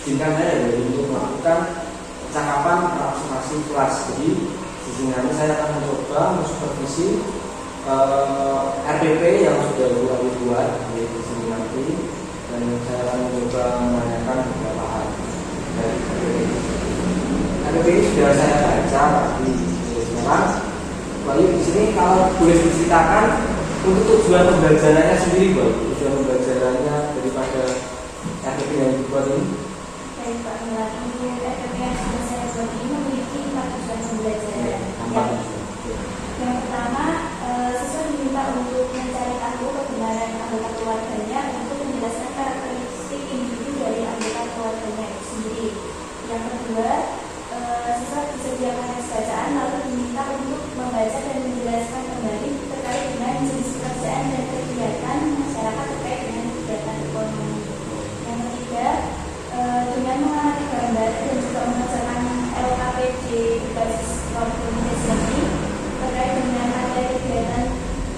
izinkan saya dari untuk melakukan percakapan aproximasi kelas. Jadi di sini nanti saya akan mencoba mensupervisi RPP yang sudah Ibu Ali buat di sini nanti, dan saya akan mencoba menanyakan beberapa hal dari RPP ini sudah saya baca tadi. Sekarang lalu di sini kalau boleh diceritakan untuk tujuan pembelajarannya sendiri, Bu, tujuan pembelajarannya daripada RPP yang dibuat ini. Baik Pak Milan, untuk RPP yang sudah saya buat ini memiliki 4 tujuan pembelajaran. Yang pertama, siswa diminta untuk mencari tahu kebenaran anggota keluarganya untuk menjelaskan karakteristik individu dari anggota keluarganya itu sendiri. Yang kedua, siswa disediakan teks bacaan lalu diminta untuk membaca dan menjelaskan kembali terkait dengan jenis pekerjaan dan kegiatan masyarakat terkait dengan kegiatan ekonomi. Yang ketiga, dengan mengamati gambar dan juga mengerjakan LKPD berbasis komunitas ini terkait dengan materi kegiatan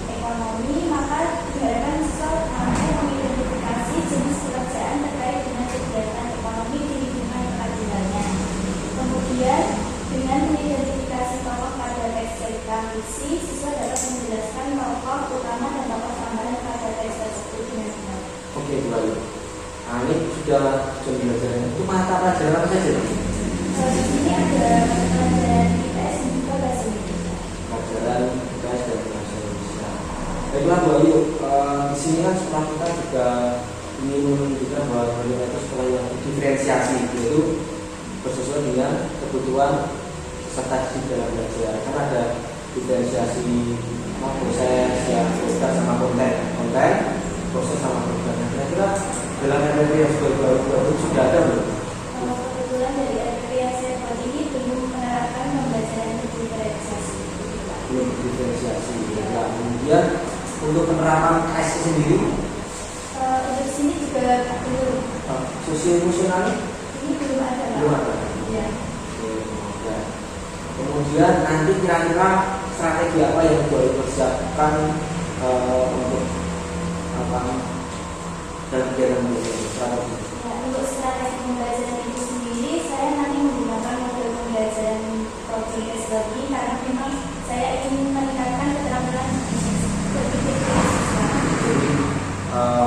ekonomi, maka diharapkan siswa mampu mengidentifikasi jenis pekerjaan terkait dengan kegiatan ekonomi di lingkungan tempat tinggalnya. Kemudian dengan mengidentifikasi tokoh pada teks cerita fiksi, siswa dapat menjelaskan tokoh utama dan tokoh tambahan pada teks tersebut dengan benar. Oke, baik. Nah, ini sudah pembelajaran. Itu mata pelajaran apa saja? Di sini ada pelajaran IPS dan juga bahasa Indonesia. Pelajaran IPS dan bahasa Indonesia. Baiklah, Bu Ayu, di sini kan sekolah kita juga ingin menunjukkan bahwa beliau itu sekolah yang diferensiasi, yaitu bersesuai dengan kebutuhan peserta didik dalam belajar. Kan ada diferensiasi proses yang beda sama konten, proses sama program. Kira-kira dalam RPP yang baru sudah ada belum? Kebetulan dari RPP yang saya buat ini belum menerapkan pembelajaran diferensiasi. Belum diferensiasi. Ya. Kemudian untuk penerapan KS sendiri, untuk sini juga belum. sosial emosional Ini belum ada. belum ada. Ya. Ya. Kemudian nanti kira-kira strategi apa yang boleh dipersiapkan untuk apa dalam kegiatan strategi? Ya, untuk strategi pembelajaran itu sendiri, saya nanti menggunakan model pembelajaran progres lagi karena memang saya ingin meningkatkan keterampilan berpikir siswa.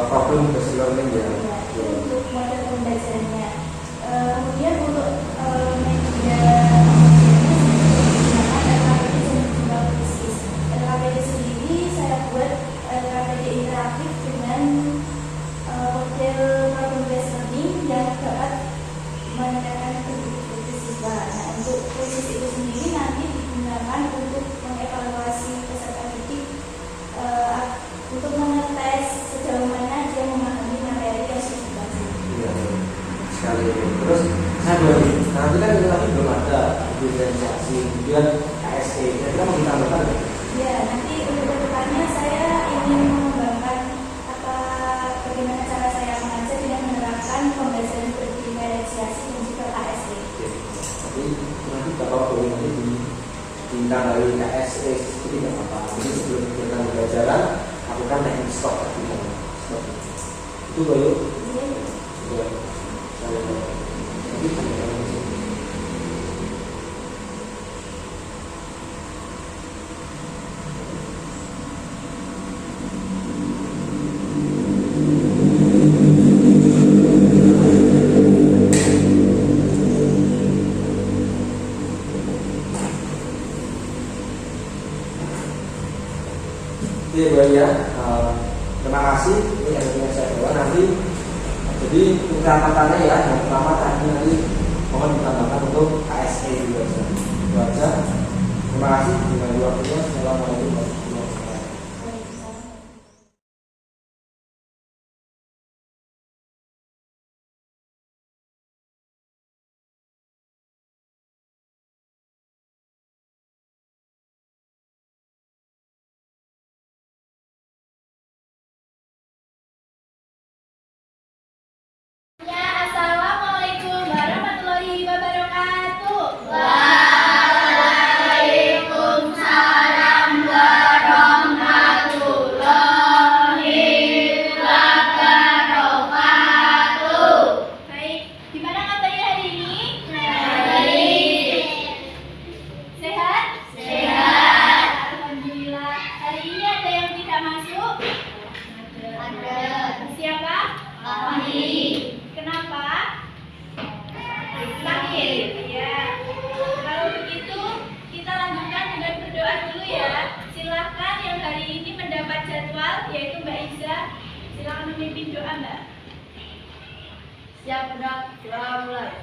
Problem based learning ya. Itu untuk model pembelajarannya. Kemudian untuk media LKPD sendiri saya buat LKPD interaktif dengan model problem based learning yang dapat meningkatkan produktivitas siswa. Nah, untuk proses itu sendiri nanti digunakan untuk mengevaluasi peserta didik untuk mengetes sejauh mana dia memahami materi yang sudah dibahas. Iya, sekali. Terus saya boleh, nanti kan itu tadi belum ada diferensiasi, kemudian KSE. Kira-kira mau ditambahkan nggak? Ya, nanti untuk kedepannya saya ingin mengembangkan bagaimana cara saya mengajar dengan menerapkan pembelajaran berdiferensiasi dan juga KSE. Tapi nanti Bapak boleh nanti bintang dari KSE itu tidak apa-apa. Jadi sebelum kegiatan pembelajaran, lakukan teknik stop tadi. Itu bayu. Ya. Oke, Bu ya. Terima kasih. Ini yang saya bawa nanti. Jadi catatan ya. Yang pertama tadi nanti mohon ditambahkan untuk KSE juga. Itu aja. Terima kasih. Dengan waktunya. Assalamualaikum warahmatullahi wabarakatuh. Ya, assalamualaikum perkenalkan yang hari ini mendapat jadwal yaitu Mbak Iza. Silakan memimpin doa, Mbak. Siap, gerak, doa mulai.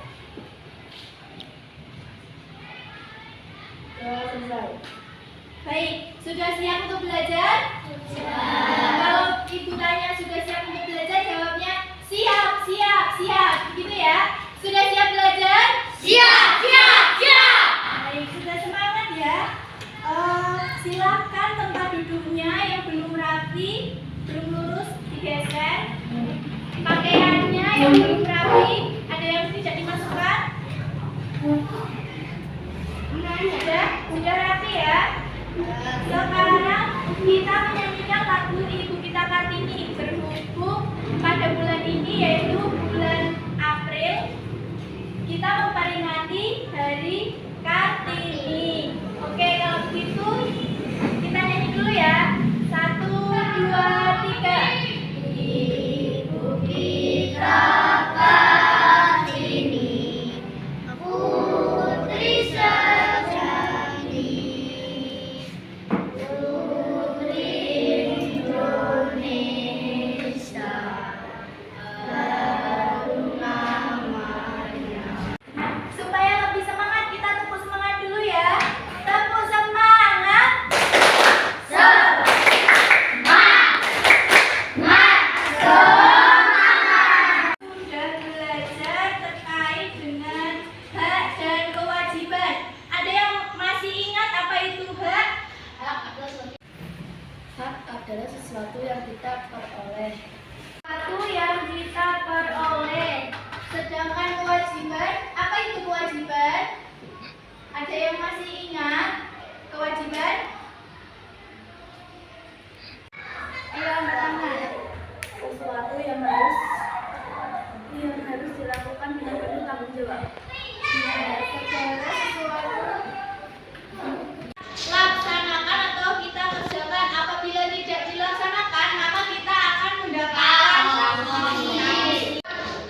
Doa selesai. Baik, sudah siap untuk belajar? Siap. Kalau ibu tanya sudah siap untuk belajar, jawabnya siap, siap, siap. Begitu ya? Sudah siap belajar? Siap, siap, siap. Baik, sudah semangat ya. Silakan tempat duduknya yang belum rapi, belum lurus digeser. Pakaiannya yang belum rapi, ada yang tidak dimasukkan? Sudah rapi ya. Sekarang kita menyanyikan lagu Ibu Kita Kartini berhubung pada bulan ini yaitu bulan April. Kita memperingati Hari Kartini. Oke, kalau begitu kita nyanyi dulu ya. 1, 2, 3. Ibu kita Kartini, putri sejati, putri Indonesia, baru namanya. Supaya lebih semangat, kita tepuk semangat dulu ya. Tepuk semangat. Sudah belajar terkait dengan hak dan kewajiban. Ada yang masih ingat apa itu hak? Hak adalah sesuatu yang kita peroleh. Sesuatu yang kita peroleh. Sedangkan kewajiban, apa itu kewajiban? Ada yang masih ingat kewajiban? Yang pertama, sesuatu yang harus dilakukan dengan penuh tanggung jawab. Segala sesuatu laksanakan atau kita kerjakan. Apabila tidak dilaksanakan, maka kita akan mendapatkan sanksi.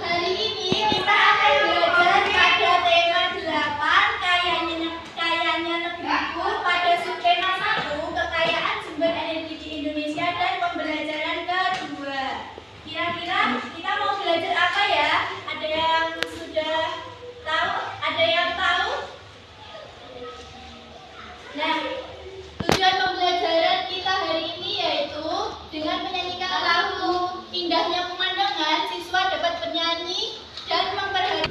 Hari ini kita akan belajar pada tema 8 kayanya negeriku pada subtema 1 kekayaan sumber energi di Indonesia dan pembelajaran kedua. Kira-kira kita mau belajar apa ya? Ada yang sudah tahu? Ada yang tahu? Nah, tujuan pembelajaran kita hari ini yaitu dengan menyanyikan lagu Indahnya Pemandangan, siswa dapat bernyanyi dan memperhatikan.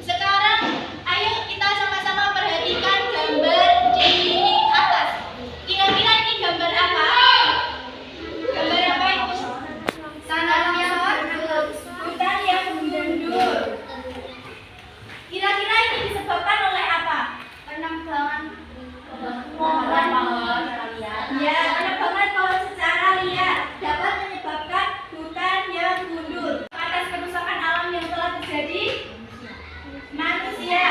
Sekarang, ayo kita sama-sama perhatikan gambar di atas. Kira-kira ini gambar apa? Gambar apa itu? Hutan yang gundul. Kira-kira ini disebabkan oleh apa? Penebangan pohon. Ya, penebangan pohon secara liar dapat menyebabkan hutan yang gundul. Atas kerusakan alam yang telah terjadi, manusia.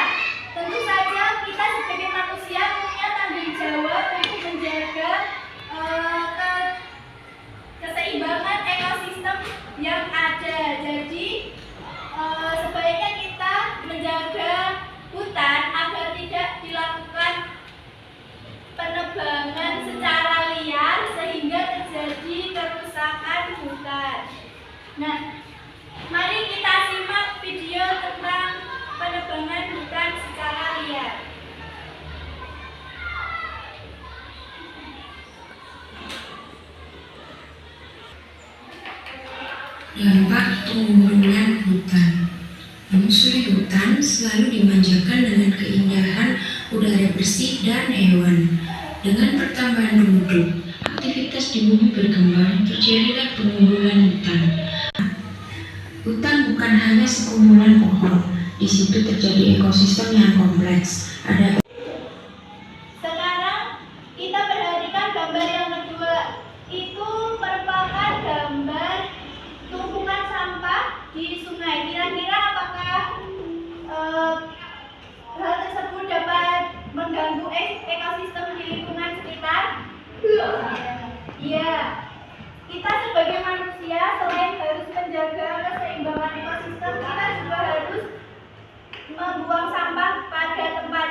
Tentu saja kita sebagai manusia punya tanggung jawab untuk menjaga keseimbangan ekosistem yang ada. Jadi sebaiknya kita menjaga hutan agar tidak dilakukan penebangan secara liar sehingga terjadi kerusakan hutan. Nah, mari kita simak video tentang penebangan hutan secara liar. Dampak pengundulan hutan. Menyusuri hutan selalu dimanjakan dengan keindahan udara bersih dan hewan. Dengan pertambahan penduduk, aktivitas di bumi berkembang, terjadilah pengundulan hutan. Hutan bukan hanya sekumpulan pohon, di situ terjadi ekosistem yang kompleks. Ada Sekarang kita perhatikan gambar yang kedua. Itu merupakan gambar tumpukan sampah di sungai. Kira-kira apakah hal tersebut dapat mengganggu ekosistem di lingkungan sekitar? Iya. Kita sebagai manusia selain harus menjaga keseimbangan ekosistem, kita juga harus membuang sampah pada tempat.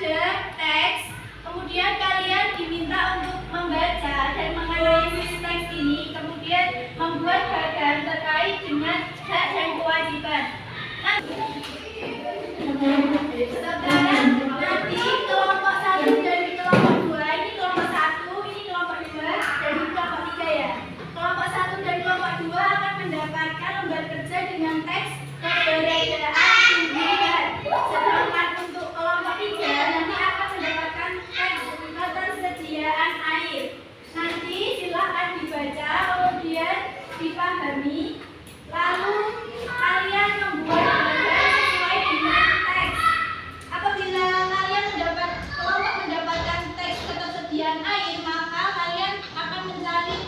ada teks, kemudian kalian diminta untuk membaca dan menganalisis teks ini, kemudian membuat bagan terkait dengan hak dan kewajiban. Sekarang nanti kelompok 1 dan kelompok 2, ini kelompok 1, ini kelompok 2, dan ini kelompok 3 ya. Kelompok 1 dan kelompok 2 akan mendapatkan lembar kerja dengan teks keberadaan tumbuhan. Sedangkan untuk kelompok 3 nanti akan mendapatkan teks ketersediaan air. Nanti silakan dibaca, kemudian dipahami, lalu kalian membuat bagan sesuai dengan teks. Apabila kalian kelompok mendapatkan teks ketersediaan air, maka kalian akan mencari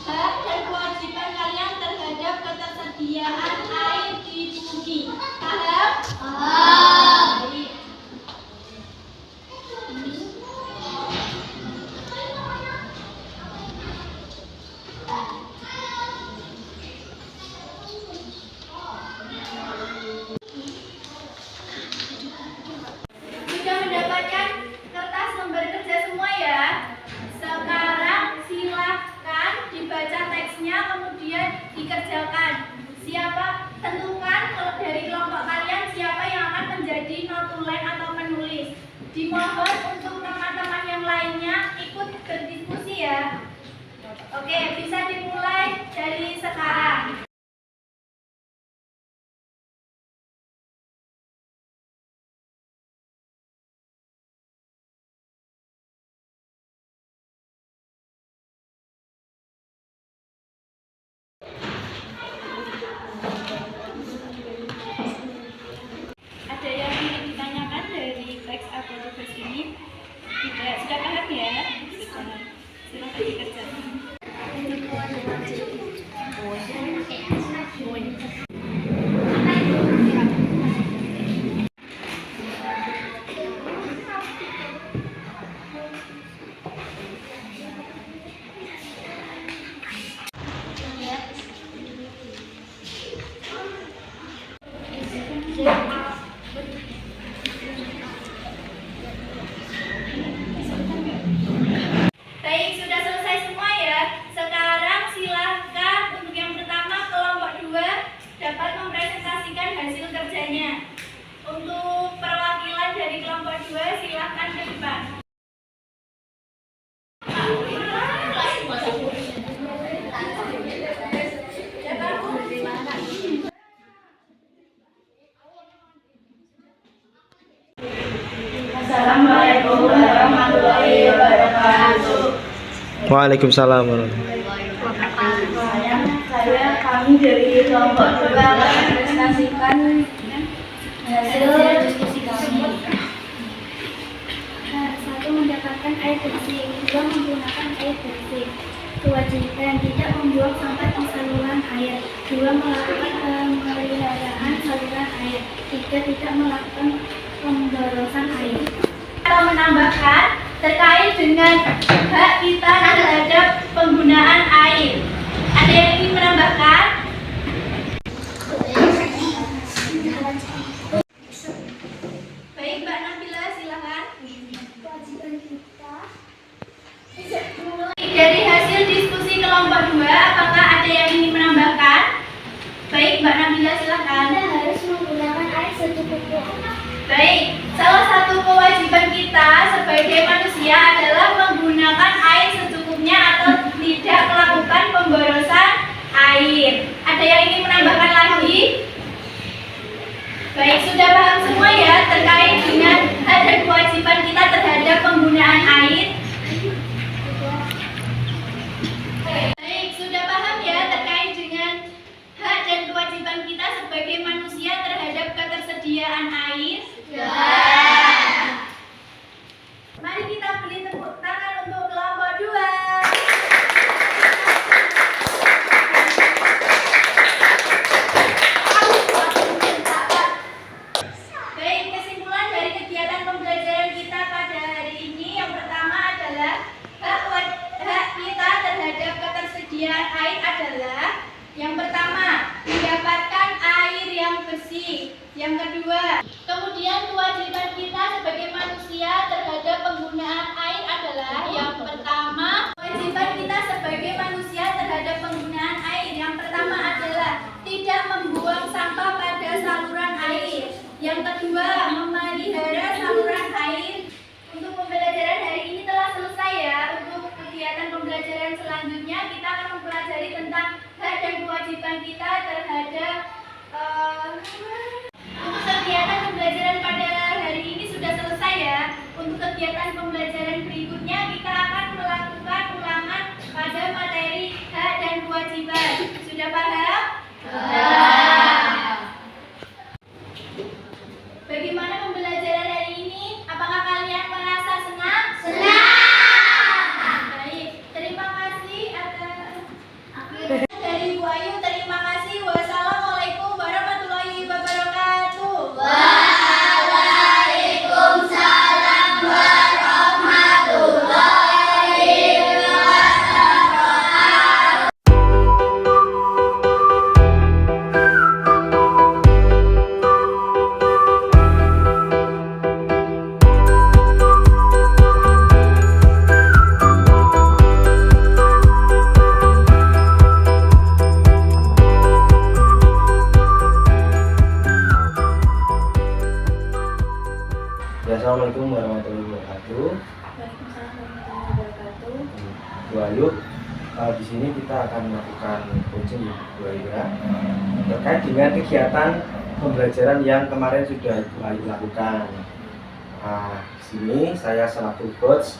hak dan kewajiban kalian terhadap ketersediaan air di bumi. Paham? Baik. Sudah mendapatkan kertas lembar kerja semua ya? Sekarang silakan dibaca teksnya kemudian dikerjakan. Tentukan kalau dari kelompok kalian siapa yang akan menjadi notulen atau penulis. Dimohon untuk teman-teman yang lainnya ikut berdiskusi ya. Oke, bisa dimulai dari sekarang. Ada yang ingin ditanyakan dari teks atau tugas ini? Tidak, sudah paham ya? Sudah. Silakan dikerjakan. Baik, sudah selesai semua ya. Sekarang silakan untuk yang pertama kelompok 2 dapat mempresentasikan hasil kerjanya. Untuk perwakilan dari kelompok 2 silakan ke depan. Assalamualaikum warahmatullahi wabarakatuh. Waalaikumsalam warahmatullahi Kami dari kelompok 2 akan mempresentasikan hasil diskusi kami. 1. Mendapatkan air bersih. 2. Menggunakan air bersih. Kewajiban tidak membuang sampah di saluran air. 2. Melakukan pemeliharaan saluran air. 3. Tidak melakukan pemborosan air. Atau menambahkan terkait dengan hak kita terhadap penggunaan air. Ada yang ingin menambahkan? Baik, Mbak Nabila, silakan. Kewajiban kita Dari hasil diskusi kelompok 2, apakah ada yang ingin menambahkan? Baik, Mbak Nabila, silakan. Anda harus menggunakan air secukupnya. Baik, salah satu kewajiban kita sebagai manusia adalah menggunakan air secukupnya atau tidak melakukan pemborosan air. Ada yang ingin menambahkan lagi? Baik, sudah paham semua ya terkait dengan hak dan kewajiban kita terhadap penggunaan air? Baik, sudah paham ya terkait dengan hak dan kewajiban kita sebagai manusia terhadap ketersediaan air? Ya. Mari kita beri tepuk tangan untuk kelompok 2. Baik, kesimpulan dari kegiatan kegiatan pembelajaran berikutnya kita akan melakukan ulangan pada materi hak dan kewajiban. Sudah paham? Bagaimana pembelajaran hari ini? Apakah kalian merasa senang? Baik, terima kasih atas dari Bu Ayu. Terima kasih. Wassalamualaikum warahmatullahi wabarakatuh. Waalaikumsalam warahmatullahi wabarakatuh. Ya, Assalamualaikum warahmatullahi wabarakatuh. Waalaikumsalam warahmatullahi wabarakatuh. Bu Ayu, di sini kita akan melakukan coaching Bu Ayu ya, terkait dengan kegiatan pembelajaran yang kemarin sudah Bu Ayu lakukan. Di sini saya selaku coach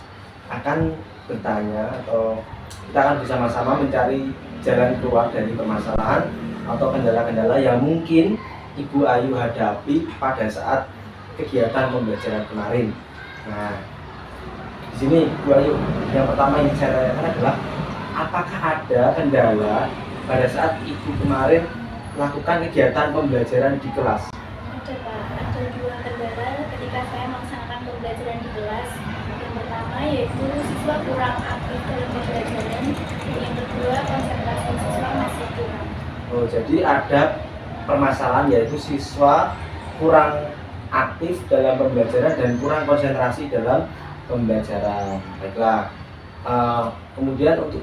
akan bertanya atau kita akan bersama-sama mencari jalan keluar dari permasalahan atau kendala-kendala yang mungkin Ibu Ayu hadapi pada saat kegiatan pembelajaran kemarin. Nah, di sini Bu Ayu, yang pertama yang saya tanyakan adalah apakah ada kendala pada saat Ibu kemarin melakukan kegiatan pembelajaran di kelas? Ada Pak, ada dua kendala ketika saya melaksanakan pembelajaran di kelas. Yang pertama yaitu siswa kurang aktif dalam pembelajaran. Yang kedua konsentrasi siswa masih kurang. Oh, jadi ada permasalahan yaitu siswa kurang aktif dalam pembelajaran dan kurang konsentrasi dalam pembelajaran. Baiklah. Kemudian untuk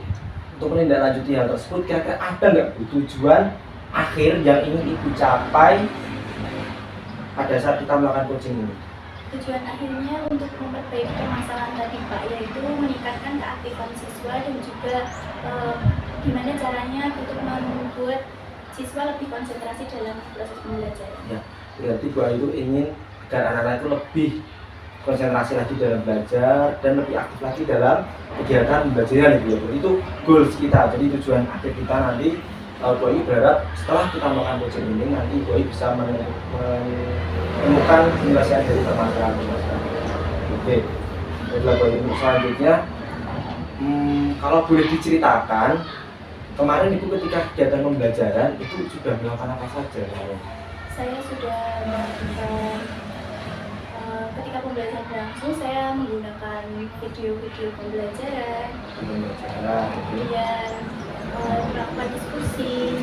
menindaklanjuti hal tersebut, kira-kira ada nggak tujuan akhir yang ingin Ibu capai pada saat kita melakukan coaching ini? Tujuan akhirnya untuk memperbaiki permasalahan tadi Pak, yaitu meningkatkan keaktifan siswa dan juga gimana caranya untuk membuat siswa lebih konsentrasi dalam proses pembelajaran. Ya, berarti Bu Ayu ingin agar anak-anak itu lebih konsentrasi lagi dalam belajar dan lebih aktif lagi dalam kegiatan pembelajaran itu ya. Itu goals kita. Jadi tujuan akhir kita nanti Bu Ayu berharap setelah kita melakukan coaching ini nanti Bu Ayu bisa menemukan penyelesaian dari permasalahan. Oke. Baiklah Bu Ayu, selanjutnya kalau boleh diceritakan kemarin Ibu ketika kegiatan pembelajaran itu sudah melakukan apa saja? Saya sudah melakukan ketika pembelajaran berlangsung, saya menggunakan video-video pembelajaran, kemudian melakukan diskusi.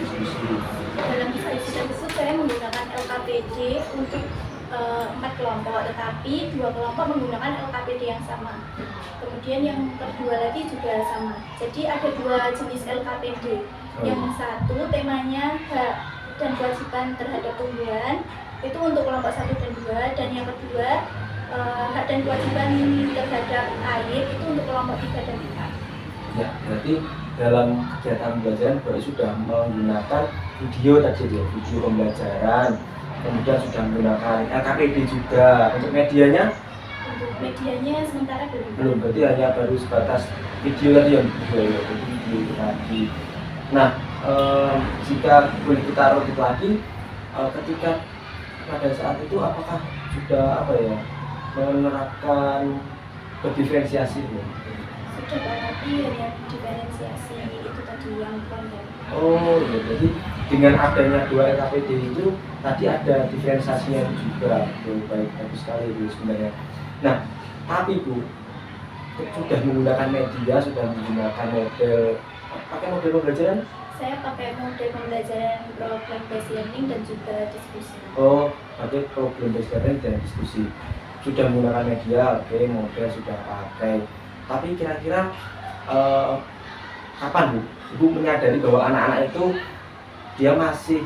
Dalam diskusi tersebut saya menggunakan LKPD untuk 4 kelompok, tetapi 2 kelompok menggunakan LKPD yang sama. Kemudian yang kedua lagi juga sama. Jadi ada 2 jenis LKPD. Yang satu temanya hak dan kewajiban terhadap tumbuhan, itu untuk kelompok 1 dan 2, dan yang kedua hak dan kewajiban terhadap air, itu untuk kelompok 3 dan 4. Ya, berarti dalam kegiatan pembelajaran baru sudah menggunakan video tadi ya, video pembelajaran, kemudian sudah menggunakan LKPD juga. Untuk medianya? Untuk medianya sementara belum. Berarti hanya baru sebatas video tadi yang video tadi. Nah, jika boleh kita runut lagi, ketika pada saat itu apakah sudah menerapkan berdiferensiasi? Sudah Pak, tapi hanya diferensiasi itu tadi yang konten. Oh iya, jadi dengan adanya 2 LKPD itu tadi ada diferensiasinya juga. Baik, bagus sekali Bu sebenarnya. Nah, tapi Bu sudah menggunakan media, sudah menggunakan pakai model pembelajaran? Saya pakai model pembelajaran problem based learning dan juga diskusi. Oh, pakai problem based learning dan diskusi. Sudah menggunakan media, oke, model sudah pakai. Tapi kira-kira kapan Bu? Ibu menyadari bahwa anak-anak itu dia masih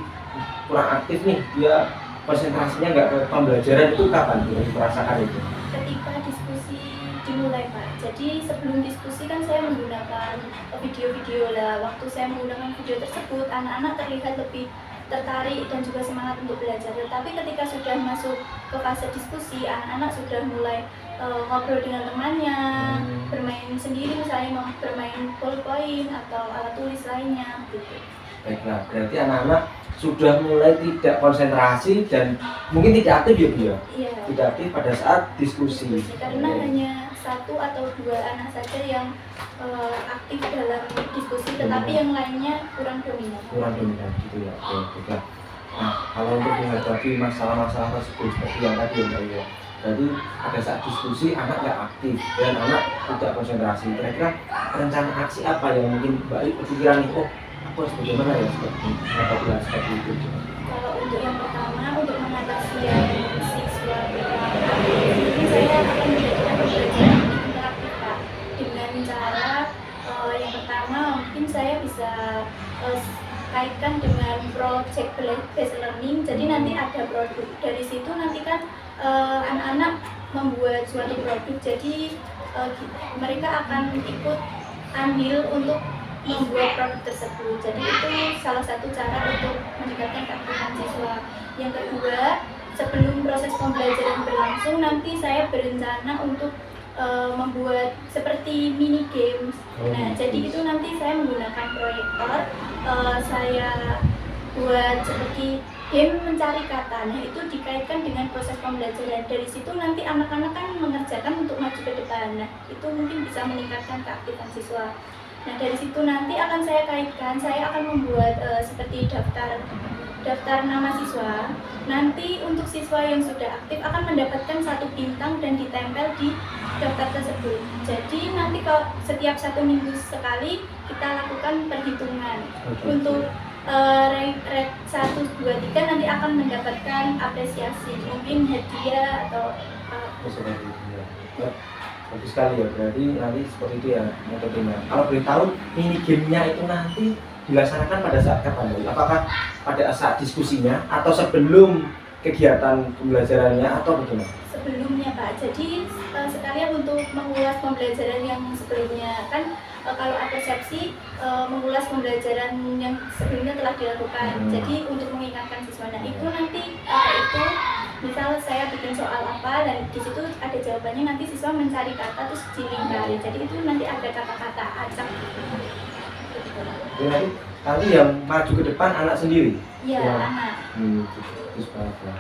kurang aktif nih, dia konsentrasinya nggak ke pembelajaran, itu kapan Bu merasakan itu? Ketika diskusi dimulai Pak. Jadi sebelum diskusi kan saya menggunakan video-video lah. Waktu saya menggunakan video tersebut, anak-anak terlihat lebih tertarik dan juga semangat untuk belajar. Tetapi ketika sudah masuk ke fase diskusi, anak-anak sudah mulai ngobrol dengan temannya, bermain sendiri misalnya mau bermain ballpoint atau alat tulis lainnya gitu. Baiklah, berarti anak-anak sudah mulai tidak konsentrasi dan mungkin tidak aktif ya Bu ya? Iya. Tidak aktif pada saat diskusi. Karena hanya 1 atau 2 anak saja yang aktif dalam diskusi, tetapi yang lainnya kurang dominan. Kurang dominan gitu ya. Oke, baiklah. Nah, kalau untuk menghadapi masalah-masalah tersebut seperti yang tadi Mbak ya. Jadi pada saat diskusi anak nggak aktif dan anak tidak konsentrasi. Kira-kira rencana aksi apa yang mungkin Mbak berpikiran nih? Oh, aku harus bagaimana ya seperti itu? Kalau untuk yang pertama, untuk mengatasi yang siswa ini saya akan menjadikan pembelajaran interaktif Pak, dengan cara yang pertama mungkin saya bisa kaitkan dengan project based learning. Jadi nanti ada produk dari situ, nanti kan anak-anak membuat suatu produk, jadi mereka akan ikut andil untuk membuat produk tersebut. Jadi itu salah satu cara untuk meningkatkan keaktifan siswa. Yang kedua, sebelum proses pembelajaran berlangsung, nanti saya berencana untuk membuat seperti mini games. Nah, jadi itu nanti saya menggunakan proyektor, saya buat seperti game mencari kata. Nah, itu dikaitkan dengan proses pembelajaran. Dari situ nanti anak-anak kan mengerjakan untuk maju ke depan. Nah, itu mungkin bisa meningkatkan keaktifan siswa. Nah, dari situ nanti akan saya kaitkan, saya akan membuat seperti daftar nama siswa. Nanti untuk siswa yang sudah aktif akan mendapatkan 1 bintang dan ditempel di daftar tersebut. Jadi nanti kalau setiap 1 minggu sekali kita lakukan perhitungan. Untuk rank 1, 2, 3 nanti akan mendapatkan apresiasi, mungkin hadiah atau bagus sekali ya, berarti nanti seperti itu ya metodenya. Kalau boleh tahu mini gamenya itu nanti dilaksanakan pada saat kapan? Apakah pada saat diskusinya atau sebelum kegiatan pembelajarannya atau bagaimana? Sebelumnya Pak, jadi sekalian untuk mengulas pembelajaran yang sebelumnya kan kalau ada persepsi mengulas pembelajaran yang sebelumnya telah dilakukan. Jadi untuk mengingatkan siswa, nah itu nanti itu misal saya bikin soal apa dan di situ ada jawabannya, nanti siswa mencari kata terus dilingkari. Jadi itu nanti ada kata-kata acak. Jadi nanti yang maju ke depan anak sendiri. Iya, ya. Anak. Terus coba.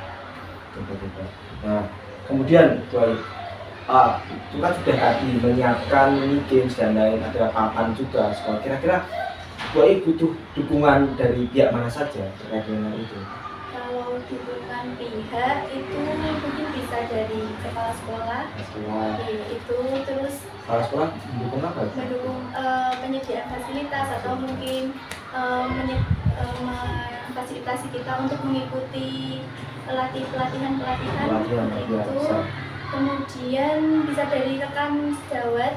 Nah, kemudian itu kan sudah tadi menyiapkan mini games dan lain, ada papan juga. Kira-kira butuh dukungan dari pihak mana saja terkait dengan itu? Kalau dukungan pihak itu mungkin bisa dari kepala sekolah. Itu terus Kepala sekolah mendukung apa? Mendukung penyediaan fasilitas atau mungkin memfasilitasi kita untuk mengikuti pelatihan itu. Kemudian bisa dari rekan sejawat.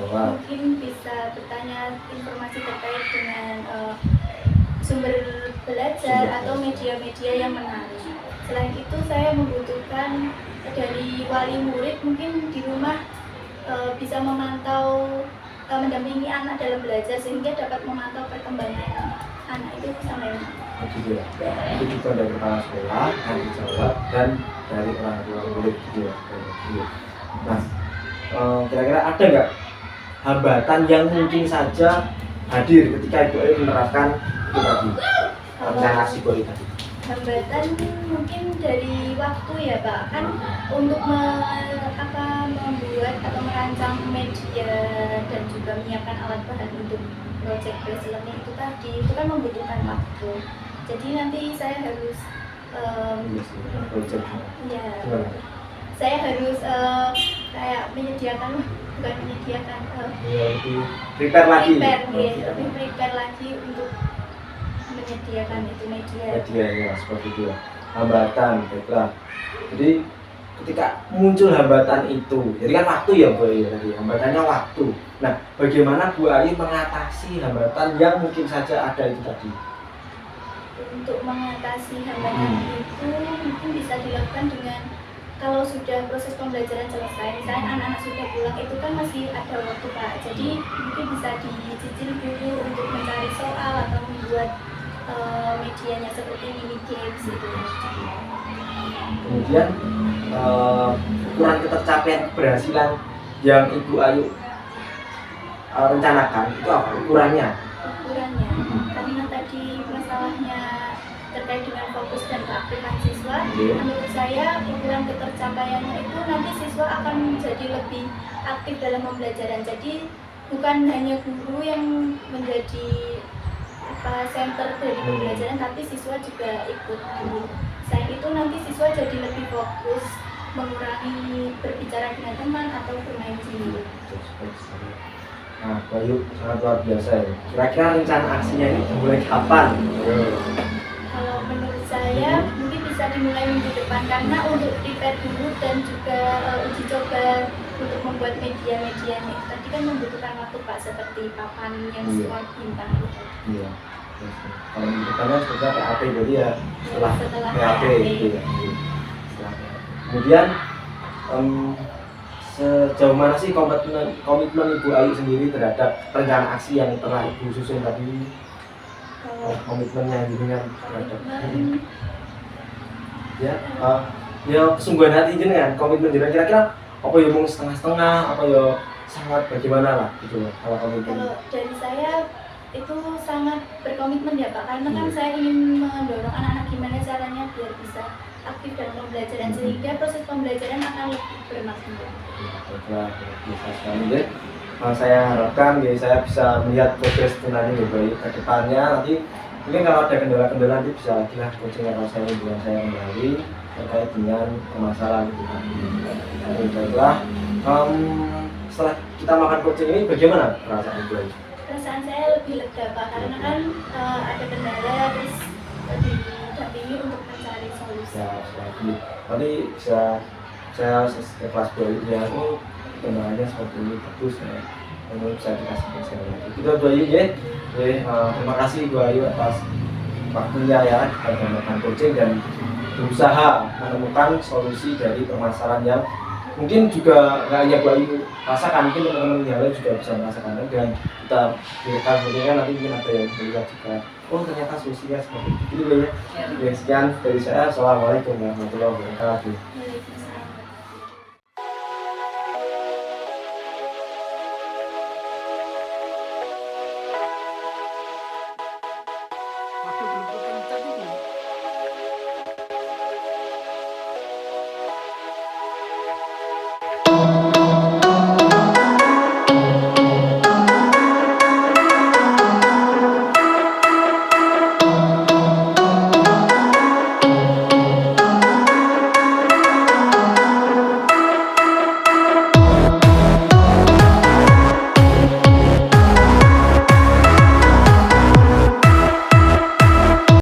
Mungkin bisa bertanya informasi terkait dengan sumber belajar atau media-media yang menarik. Selain itu saya membutuhkan dari wali murid, mungkin di rumah bisa memantau, mendampingi anak dalam belajar sehingga dapat memantau perkembangan anak itu sampai mana. Itu juga dari kepala sekolah, dari sejawat dan dari orang tua murid juga. Nah, kira-kira ada nggak hambatan yang mungkin saja hadir ketika Ibu Ayu menerapkan itu tadi, rencana Ibu Ayu tadi? Hambatan mungkin dari waktu ya Pak, kan untuk membuat atau merancang media dan juga menyiapkan alat bahan untuk project based learning itu tadi, itu kan membutuhkan waktu. Jadi nanti saya harus saya harus kayak menyediakan, bukan menyediakan, prepare lagi untuk menyediakan itu media ya, seperti itu ya. Hambatan, baiklah. Jadi ketika muncul hambatan itu, jadi kan waktu ya Bu Ayu tadi, hambatannya waktu. Nah, bagaimana Bu Ayu mengatasi hambatan yang mungkin saja ada itu tadi? Untuk mengatasi hambatan itu mungkin bisa dilakukan dengan, kalau sudah proses pembelajaran selesai, misalnya anak-anak sudah pulang, itu kan masih ada waktu Pak. Jadi mungkin bisa dicicil dulu untuk mencari soal atau membuat medianya seperti mini games itu. Kemudian ukuran ketercapaian keberhasilan yang Ibu Ayu rencanakan itu apa ukurannya? Ukurannya, karena tadi masalahnya terkait dengan fokus dan keaktifan siswa, menurut saya ukuran ketercapaiannya itu nanti siswa akan menjadi lebih aktif dalam pembelajaran. Jadi bukan hanya guru yang menjadi center dari pembelajaran, tapi siswa juga ikut guru. Selain itu nanti siswa jadi lebih fokus, mengurangi berbicara dengan teman atau bermain sendiri. Nah, Bayu sangat luar biasa ya. Kira-kira rencana aksinya ini dimulai kapan? Kalau menurut saya mungkin bisa dimulai minggu depan, karena untuk prepare dulu dan juga uji coba untuk membuat media-medianya itu tadi kan membutuhkan waktu Pak, seperti papan yang smart bintang itu. Iya. Kalau minggu depannya sebenarnya PAP berarti ya setelah PAP gitu ya. Kemudian sejauh mana sih komitmen Ibu Ayu sendiri terhadap rencana aksi yang telah Ibu susun tadi? Komitmennya gitu kan terhadap ya kesungguhan hati jenengan komitmen jenengan kira-kira apa ya mau setengah-setengah apa ya sangat bagaimana lah gitu kalau komitmen. Kalau dari saya itu sangat berkomitmen ya Pak, karena kan saya ingin mendorong anak-anak gimana caranya biar bisa aktif dalam pembelajaran sehingga proses pembelajaran akan lebih bermakna. Baiklah, bisa sekali deh. Saya harapkan ya, saya bisa melihat progres nanti ya baik ke depannya nanti mungkin kalau ada kendala-kendala nanti bisa lagi lah coaching atau saya dengan saya kembali terkait dengan permasalahan itu tadi. Baiklah, setelah kita makan coaching ini bagaimana perasaan Ibu Ayu? Perasaan saya lebih lega Pak, karena kan ada kendala terus didampingi untuk mencari solusi. Ya, lagi. Nanti bisa saya kelas Bayu ya, oh kendalanya seperti ini bagus ya. Menurut saya dikasih saya lagi. Kita Bayu ya. Terima kasih Bu Ayu atas waktunya ya kita melakukan coaching dan berusaha menemukan solusi dari permasalahan yang mungkin juga nggak hanya Bu Ayu rasakan, mungkin teman-teman yang lain juga bisa merasakan dan kita berikan kan nanti mungkin ada yang melihat juga oh ternyata solusinya seperti itu ya. Sekian dari saya. Assalamualaikum warahmatullahi wabarakatuh.